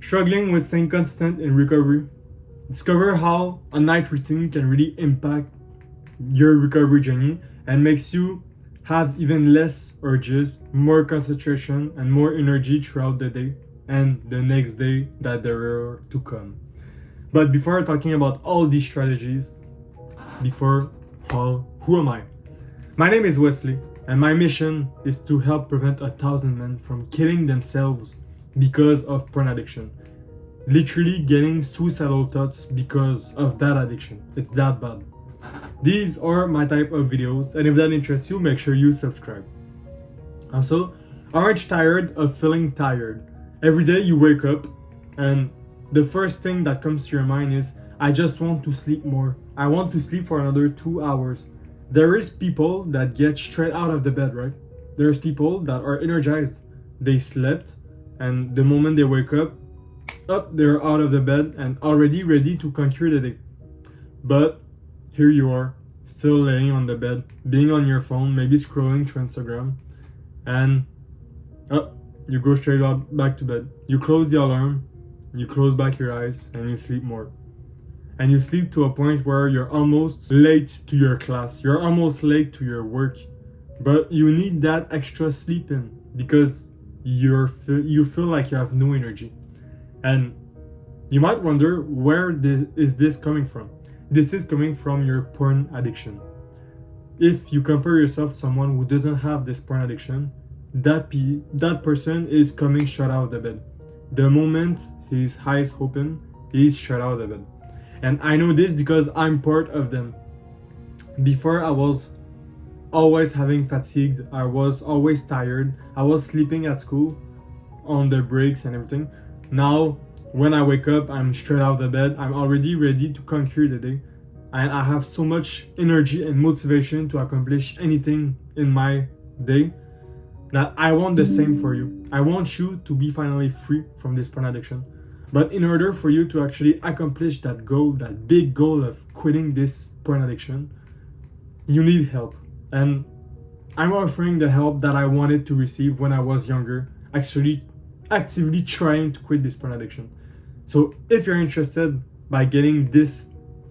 Struggling with staying consistent in recovery. Discover how a night routine can really impact your recovery journey and makes you have even less urges, more concentration, and more energy throughout the day and the next day that there are to come. But before talking about all these strategies, who am I? My name is Wesley, and my mission is to help prevent 1,000 men from killing themselves because of porn addiction. Literally getting suicidal thoughts because of that addiction. It's that bad. These are my type of videos, and if that interests you, make sure you subscribe. Also, aren't you tired of feeling tired? Every day you wake up and the first thing that comes to your mind is, I just want to sleep more. I want to sleep for another 2 hours. There is people that get straight out of the bed, right? There's people that are energized. They slept, and the moment they wake up, they're out of the bed and already ready to conquer the day. But here you are, still laying on the bed, being on your phone, maybe scrolling through Instagram, and you go straight up back to bed. You close the alarm, you close back your eyes, and you sleep more. And you sleep to a point where you're almost late to your class, you're almost late to your work, but you need that extra sleep in because you feel like you have no energy. And you might wonder, where is this coming from? This is coming from your porn addiction. If you compare yourself to someone who doesn't have this porn addiction, that person is coming straight out of the bed. The moment his eyes open, he's straight out of the bed. And I know this because I'm part of them. Before, I was always having fatigue. I was always tired. I was sleeping at school on the breaks and everything. Now, when I wake up, I'm straight out of the bed. I'm already ready to conquer the day. And I have so much energy and motivation to accomplish anything in my day that I want the same for you. I want you to be finally free from this porn addiction. But in order for you to actually accomplish that goal, that big goal of quitting this porn addiction, you need help. And I'm offering the help that I wanted to receive when I was younger, actually actively trying to quit this porn addiction. So if you're interested by getting this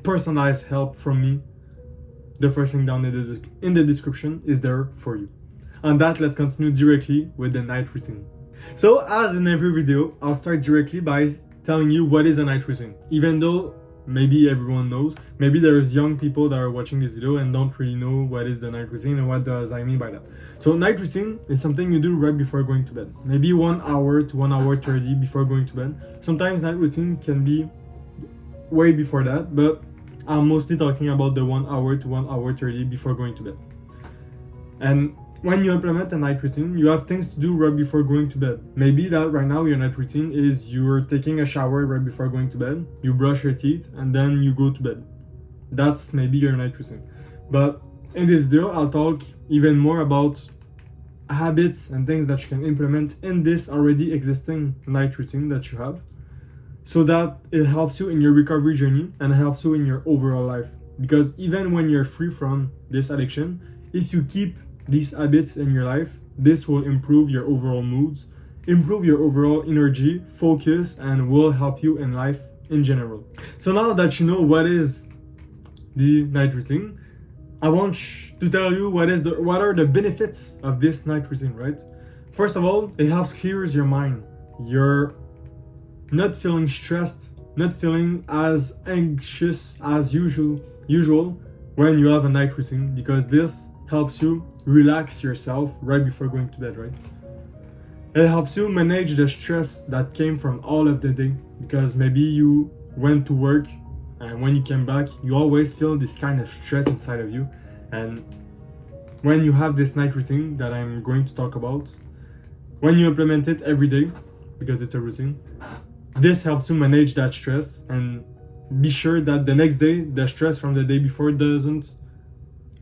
personalized help from me, the first link down in the description is there for you. On that, let's continue directly with the night routine. So as in every video, I'll start directly by telling you what is a night routine. Even though maybe everyone knows, maybe there's young people that are watching this video and don't really know what is the night routine and what does I mean by that. So night routine is something you do right before going to bed. Maybe 1 hour to 1 hour 30 before going to bed. Sometimes night routine can be way before that, but I'm mostly talking about the 1 hour to 1 hour 30 before going to bed. And when you implement a night routine, you have things to do right before going to bed. Maybe that right now your night routine is you're taking a shower right before going to bed, you brush your teeth, and then you go to bed. That's maybe your night routine. But in this video, I'll talk even more about habits and things that you can implement in this already existing night routine that you have, so that it helps you in your recovery journey and helps you in your overall life. Because even when you're free from this addiction, if you keep these habits in your life, this will improve your overall moods, improve your overall energy, focus, and will help you in life in general. So now that you know what is the night routine, I want to tell you what are the benefits of this night routine, right? First of all, it helps clears your mind. You're not feeling stressed, not feeling as anxious as usual when you have a night routine, because this helps you relax yourself right before going to bed, right? It helps you manage the stress that came from all of the day, because maybe you went to work and when you came back, you always feel this kind of stress inside of you. And when you have this night routine that I'm going to talk about, when you implement it every day, because it's a routine, this helps you manage that stress and be sure that the next day, the stress from the day before doesn't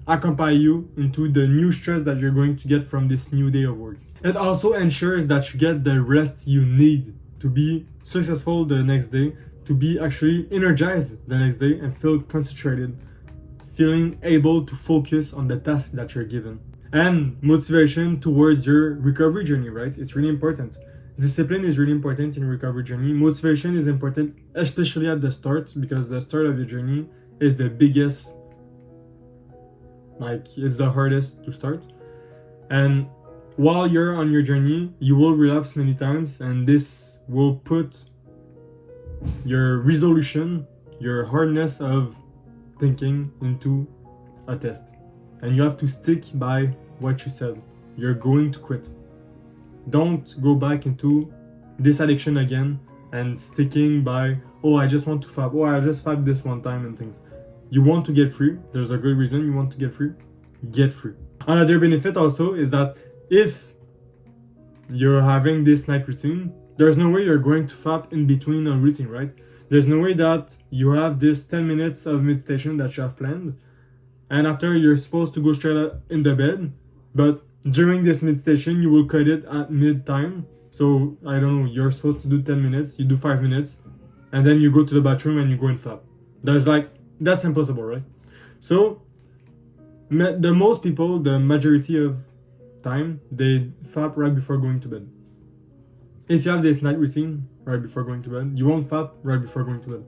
accompany you into the new stress that you're going to get from this new day of work. It also ensures that you get the rest you need to be successful the next day, to be actually energized the next day and feel concentrated, feeling able to focus on the task that you're given. And motivation towards your recovery journey, right? It's really important. Discipline is really important in recovery journey. Motivation is important, especially at the start, because the start of the journey is the biggest, like it's the hardest to start. And while you're on your journey, you will relapse many times, and this will put your resolution, your hardness of thinking into a test. And you have to stick by what you said. You're going to quit. Don't go back into this addiction again and sticking by, oh, I just want to fab, oh, I just fab this one time and things. You want to get free. There's a good reason you want to get free. Get free. Another benefit also is that if you're having this night routine, there's no way you're going to fap in between a routine, right? There's no way that you have this 10 minutes of meditation that you have planned, and after you're supposed to go straight in the bed, but during this meditation you will cut it at mid-time. So, I don't know, you're supposed to do 10 minutes, you do 5 minutes, and then you go to the bathroom and you go and fap. That's impossible, right? So, the most people, the majority of time, they fap right before going to bed. If you have this night routine right before going to bed, you won't fap right before going to bed,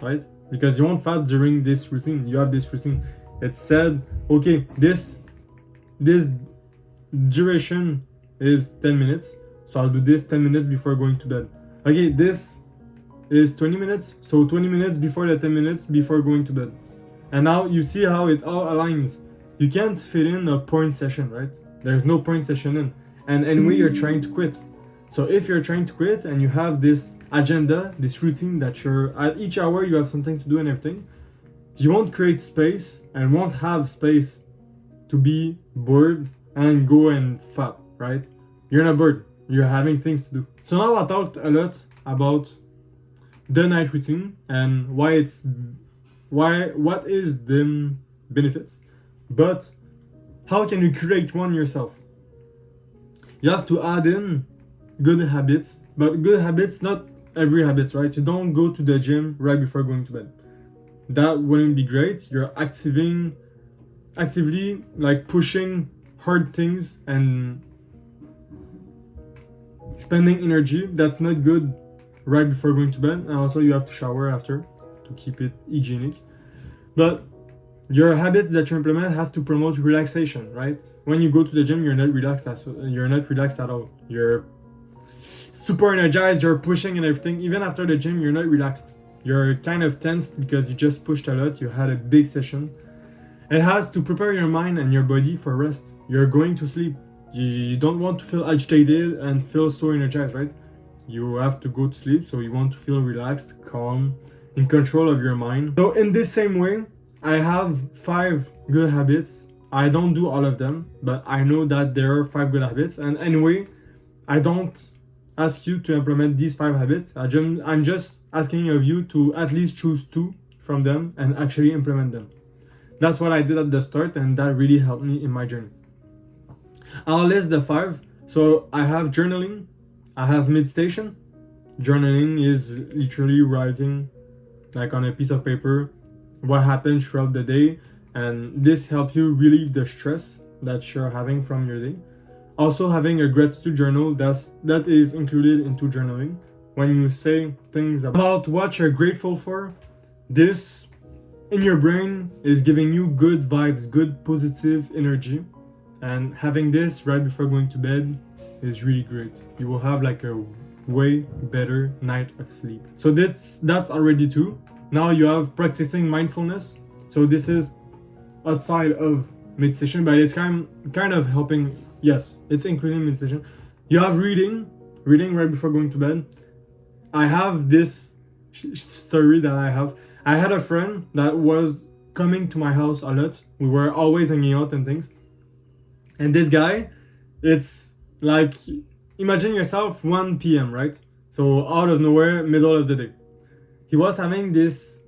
right? Because you won't fap during this routine. You have this routine. It's said, okay, this duration is 10 minutes, so I'll do this 10 minutes before going to bed. Okay, this is 20 minutes, so 20 minutes before the 10 minutes before going to bed. And now you see how it all aligns. You can't fit in a porn session, right? There's no porn session in. And anyway, you're trying to quit. So if you're trying to quit and you have this agenda, this routine that you're at each hour you have something to do and everything, you won't create space and won't have space to be bored and go and fap, right? You're not bored. You're having things to do. So now I talked a lot about the night routine and what is the benefits, but how can you create one yourself? You have to add in good habits, but good habits, not every habits, right? You don't go to the gym right before going to bed. That wouldn't be great. You're actively like pushing hard things and spending energy. That's not good right before going to bed. And also you have to shower after to keep it hygienic. But your habits that you implement have to promote relaxation, right? When you go to the gym, you're not relaxed at all. You're super energized, you're pushing and everything. Even after the gym, you're not relaxed. You're kind of tensed because you just pushed a lot. You had a big session. It has to prepare your mind and your body for rest. You're going to sleep. You don't want to feel agitated and feel so energized, right? You have to go to sleep, so you want to feel relaxed, calm, in control of your mind. So in this same way, I have 5 good habits. I don't do all of them, but I know that there are 5 good habits. And anyway, I don't ask you to implement these 5 habits. I'm just asking of you to at least choose 2 from them and actually implement them. That's what I did at the start, and that really helped me in my journey. I'll list the 5. So I have journaling, I have meditation. Journaling is literally writing like on a piece of paper what happened throughout the day, and this helps you relieve the stress that you're having from your day. Also having a gratitude journal, that is included into journaling. When you say things about what you're grateful for, this in your brain is giving you good vibes, good positive energy, and having this right before going to bed is really great. You will have like a way better night of sleep. So that's already 2. Now you have practicing mindfulness. So this is outside of meditation, but it's kind of helping. Yes, it's including meditation. You have reading right before going to bed. I have this story that I had a friend that was coming to my house a lot. We were always hanging out and things. And this guy, it's like, imagine yourself 1 p.m., right? So out of nowhere, middle of the day. He was having this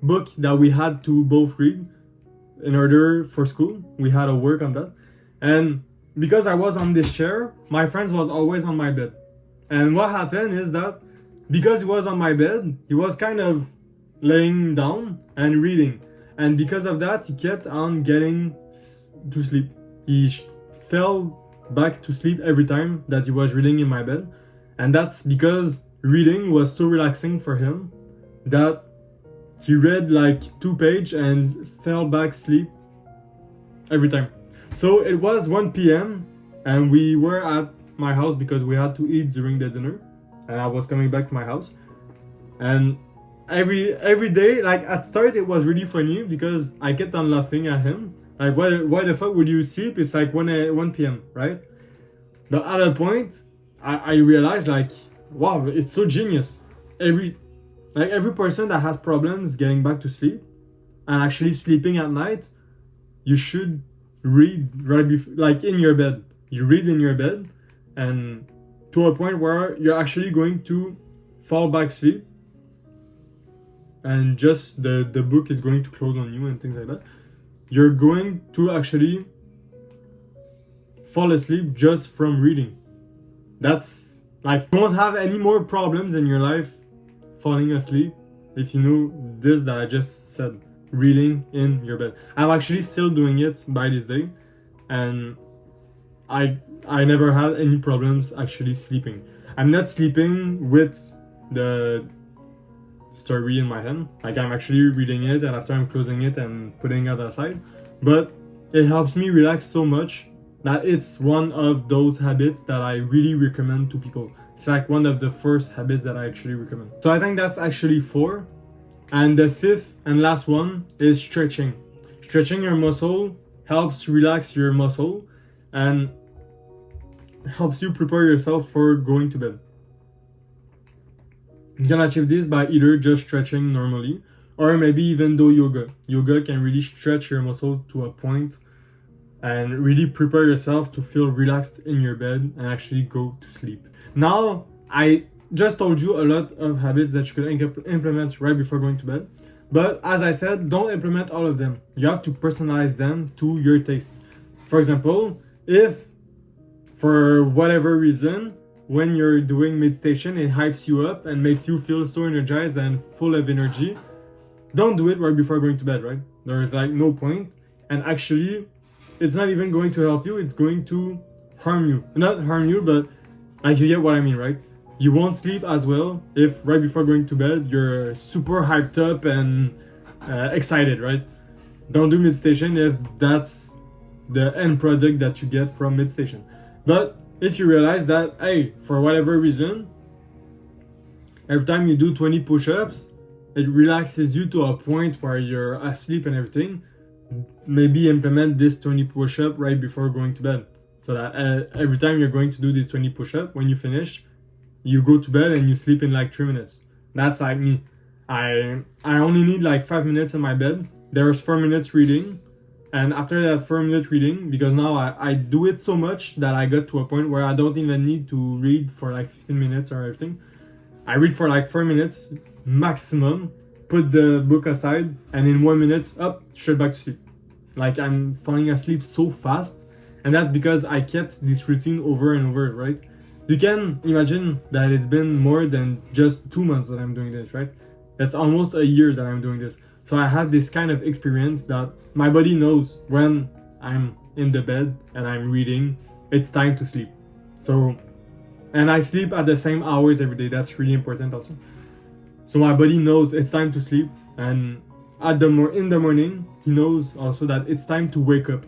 book that we had to both read in order for school. We had a work on that. And because I was on this chair, my friend was always on my bed. And what happened is that because he was on my bed, he was kind of laying down and reading. And because of that, he kept on getting to sleep. He fell back to sleep every time that he was reading in my bed. And that's because reading was so relaxing for him that he read like 2 pages and fell back asleep every time. So it was 1 p.m. and we were at my house because we had to eat during the dinner, and I was coming back to my house. And every day, like at start it was really funny because I kept on laughing at him. Like, why the fuck would you sleep? It's like 1 p.m., right? But at a point, I realized like, wow, it's so genius. Every person that has problems getting back to sleep and actually sleeping at night, you should read right before, like in your bed. You read in your bed, and to a point where you're actually going to fall back asleep, and just the book is going to close on you and things like that. You're going to actually fall asleep just from reading. That's like, you won't have any more problems in your life falling asleep if you know this that I just said, reading in your bed. I'm actually still doing it by this day, and I never had any problems actually sleeping. I'm not sleeping with the story in my hand, like I'm actually reading it and after I'm closing it and putting it aside, but it helps me relax so much that it's one of those habits that I really recommend to people. It's like one of the first habits that I actually recommend. So I think that's actually 4. And the 5th and last one is stretching. Stretching your muscle helps relax your muscle and helps you prepare yourself for going to bed. You can achieve this by either just stretching normally, or maybe even do yoga. Yoga can really stretch your muscle to a point and really prepare yourself to feel relaxed in your bed and actually go to sleep. Now, I just told you a lot of habits that you could implement right before going to bed. But as I said, don't implement all of them. You have to personalize them to your taste. For example, if for whatever reason, when you're doing meditation, it hypes you up and makes you feel so energized and full of energy, don't do it right before going to bed, right? There is like no point. And actually, it's not even going to help you. It's going to harm you. Not harm you, but like, you get what I mean, right? You won't sleep as well if right before going to bed, you're super hyped up and excited, right? Don't do meditation if that's the end product that you get from meditation. But if you realize that, hey, for whatever reason, every time you do 20 push-ups, it relaxes you to a point where you're asleep and everything, maybe implement this 20 push-up right before going to bed. So that every time you're going to do this 20 push-up, when you finish, you go to bed and you sleep in like 3 minutes. That's like me. I only need like 5 minutes in my bed. There's 4 minutes reading. And after that 4-minute reading, because now I do it so much that I got to a point where I don't even need to read for like 15 minutes or everything. I read for like 4 minutes maximum, put the book aside, and in 1 minute, up, straight back to sleep. Like, I'm falling asleep so fast. And that's because I kept this routine over and over, right? You can imagine that it's been more than just 2 months that I'm doing this, right? It's almost a year that I'm doing this. So I have this kind of experience that my body knows when I'm in the bed and I'm reading, it's time to sleep. So, and I sleep at the same hours every day. That's really important also. So my body knows it's time to sleep, and in the morning, he knows also that it's time to wake up.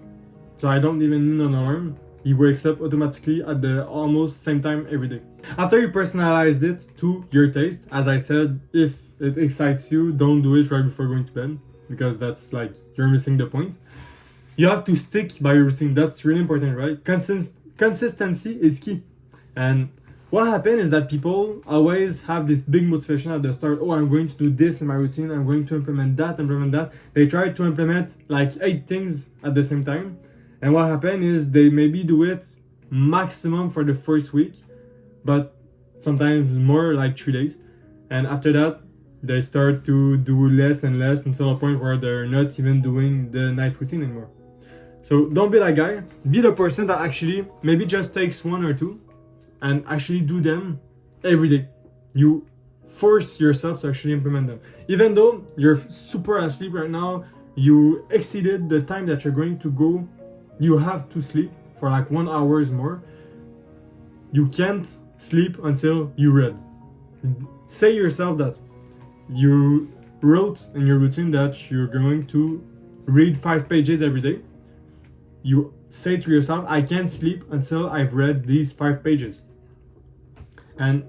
So I don't even need an alarm. He wakes up automatically at the almost same time every day. After you personalized it to your taste, as I said, if it excites you, don't do it right before going to bed, because that's like, you're missing the point. You have to stick by your routine. That's really important, right? Consistency is key. And what happens is that people always have this big motivation at the start. Oh, I'm going to do this in my routine. I'm going to implement that. They try to implement like 8 things at the same time. And what happens is they maybe do it maximum for the first week, but sometimes more, like 3 days. And after that, they start to do less and less until a point where they're not even doing the night routine anymore. So don't be that guy. Be the person that actually maybe just takes 1 or 2 and actually do them every day. You force yourself to actually implement them. Even though you're super asleep right now, you exceeded the time that you're going to go, you have to sleep for like 1 hour more. You can't sleep until you read. Say yourself that you wrote in your routine that you're going to read 5 pages every day. You say to yourself, I can't sleep until I've read these 5 pages. And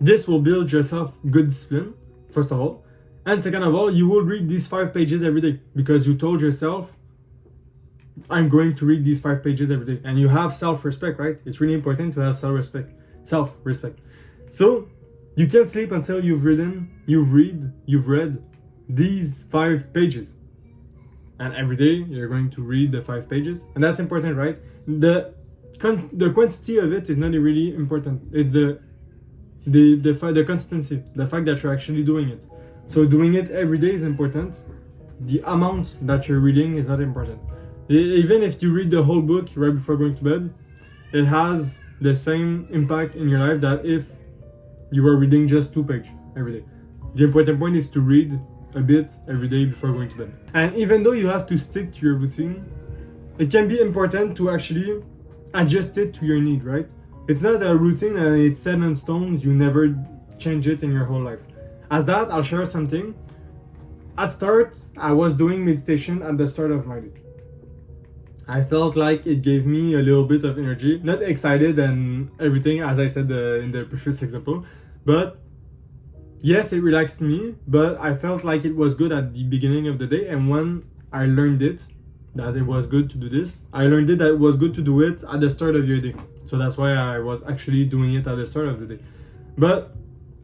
this will build yourself good discipline, first of all. And second of all, you will read these 5 pages every day because you told yourself, I'm going to read these 5 pages every day. And you have self-respect, right? It's really important to have self-respect. So you can't sleep until you've read these 5 pages. And every day you're going to read the 5 pages. And that's important, right? The quantity of it is not really important. It's the consistency, the fact that you're actually doing it. So doing it every day is important. The amount that you're reading is not important. Even if you read the whole book right before going to bed, it has the same impact in your life that if you were reading just 2 pages every day. The important point is to read a bit every day before going to bed. And even though you have to stick to your routine, it can be important to actually adjust it to your need, right? It's not a routine and it's set in stones, you never change it in your whole life. As that, I'll share something. At start, I was doing meditation at the start of my day. I felt like it gave me a little bit of energy, not excited and everything as I said in the previous example, but yes, it relaxed me, but I felt like it was good at the beginning of the day. And when I learned it, that it was good to do this, I learned it that it was good to do it at the start of your day. So that's why I was actually doing it at the start of the day. But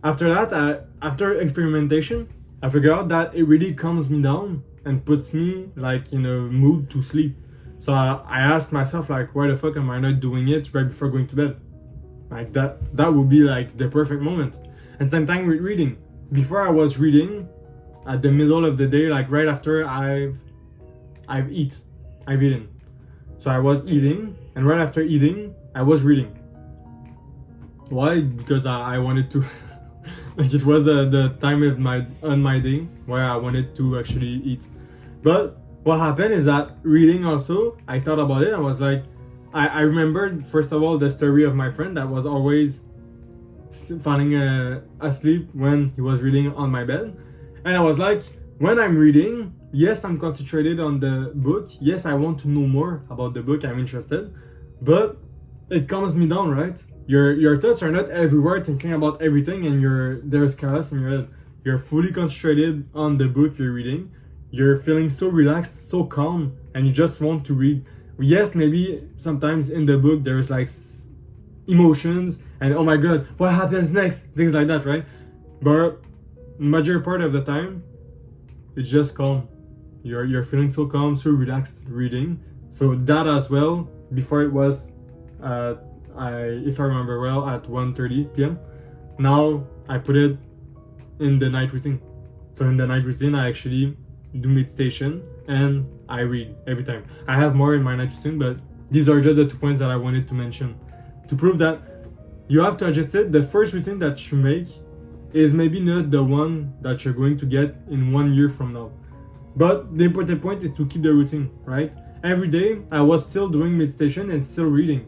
after that, after experimentation, I figured out that it really calms me down and puts me like in a mood to sleep. So I asked myself like, why the fuck am I not doing it right before going to bed? Like that would be like the perfect moment. And same time with reading. Before I was reading at the middle of the day, like right after I've eaten. So I was eating, and right after eating, I was reading. Why? Because I wanted to. Like it was the time of my day where I wanted to actually eat. But what happened is that reading also, I thought about it. I was like, I remembered first of all the story of my friend that was always falling asleep when he was reading on my bed. And I was like, when I'm reading, yes, I'm concentrated on the book. Yes, I want to know more about the book. I'm interested. But it calms me down, right? Your thoughts are not everywhere thinking about everything and there's chaos in your head. You're fully concentrated on the book you're reading. You're feeling so relaxed, so calm, and you just want to read. Yes, maybe sometimes in the book there's like emotions and oh my god, what happens next? Things like that, right? But major part of the time, it's just calm. You're feeling so calm, so relaxed reading. So that as well, before it was, if I remember well, at 1:30 p.m. Now I put it in the night routine. So in the night routine, I actually do meditation and I read every time. I have more in my night routine, but these are just the 2 points that I wanted to mention to prove that you have to adjust it. The first routine that you make is maybe not the one that you're going to get in 1 year from now. But the important point is to keep the routine, right? Every day I was still doing meditation and still reading.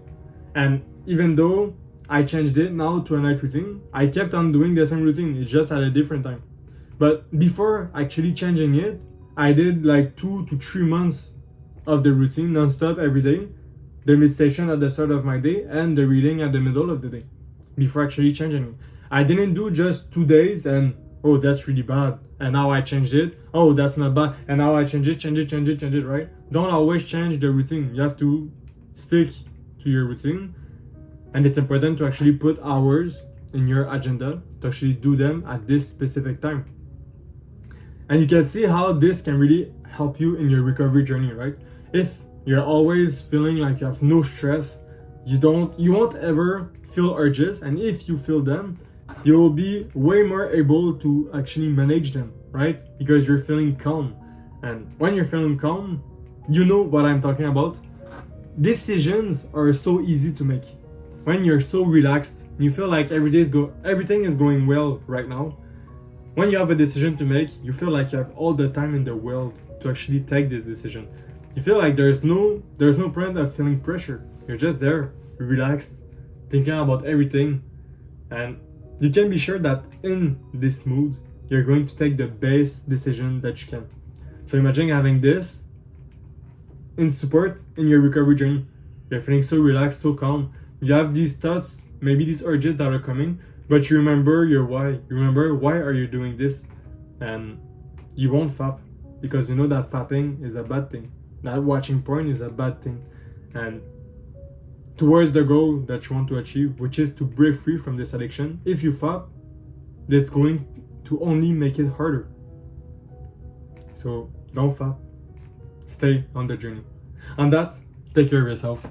And even though I changed it now to a night routine, I kept on doing the same routine. It's just at a different time. But before actually changing it, I did like 2 to 3 months of the routine non-stop every day. The meditation at the start of my day and the reading at the middle of the day before actually changing it. I didn't do just 2 days and oh, that's really bad. And now I changed it. Oh, that's not bad. And now I change it, right? Don't always change the routine. You have to stick to your routine. And it's important to actually put hours in your agenda to actually do them at this specific time. And you can see how this can really help you in your recovery journey, right? If you're always feeling like you have no stress, you won't ever feel urges. And if you feel them, you'll be way more able to actually manage them, right? Because you're feeling calm. And when you're feeling calm, you know what I'm talking about. Decisions are so easy to make. When you're so relaxed, you feel like everything is going well right now. When you have a decision to make, you feel like you have all the time in the world to actually take this decision. You feel like there's no point of feeling pressure. You're just there, relaxed, thinking about everything. And you can be sure that in this mood, you're going to take the best decision that you can. So imagine having this in support in your recovery journey. You're feeling so relaxed, so calm. You have these thoughts, maybe these urges that are coming, but you remember your why. You remember why are you doing this? And you won't fap because you know that fapping is a bad thing. That watching porn is a bad thing. And towards the goal that you want to achieve, which is to break free from this addiction, if you fap, that's going to only make it harder. So don't fap. Stay on the journey. On that, take care of yourself.